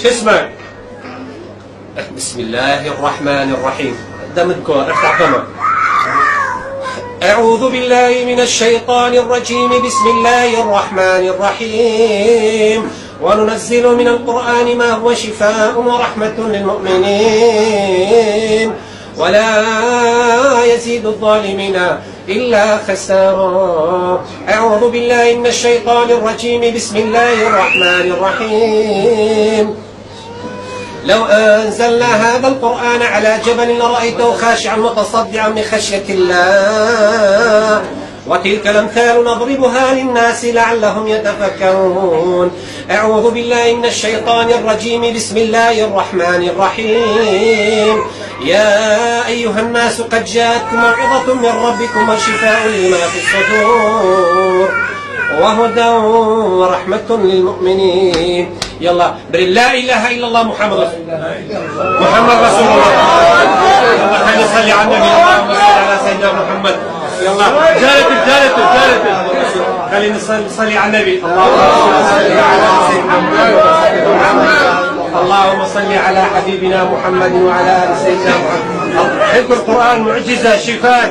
شو اسمك؟ بسم الله الرحمن الرحيم. قدام الكور افتح فمك. أعوذ بالله من الشيطان الرجيم. بسم الله الرحمن الرحيم. وننزل من القرآن ما هو شفاء ورحمة للمؤمنين ولا يزيد الظالمين إلا خسارا. أعوذ بالله من الشيطان الرجيم. بسم الله الرحمن الرحيم. لو أنزلنا هذا القرآن على جبل لرأيته خاشعا متصدعا من خشية الله وتلك الأمثال نضربها للناس لعلهم يتفكرون. أعوذ بالله من الشيطان الرجيم. بسم الله الرحمن الرحيم. يا أيها الناس قد جاءتكم موعظة من ربكم وشفاء لما في الصدور وهدى ورحمة للمؤمنين. يلا بري لا إله إلا الله محمد رسول الله. محمد رسول الله. يلا خلينا نصلي على النبي. اللهم صل على سيدنا محمد. يلا جالت خلينا نصلي على النبي. اللهم صل على حبيبنا محمد وعلى آل سيدنا محمد. حفظ القرآن معجزة شفاء.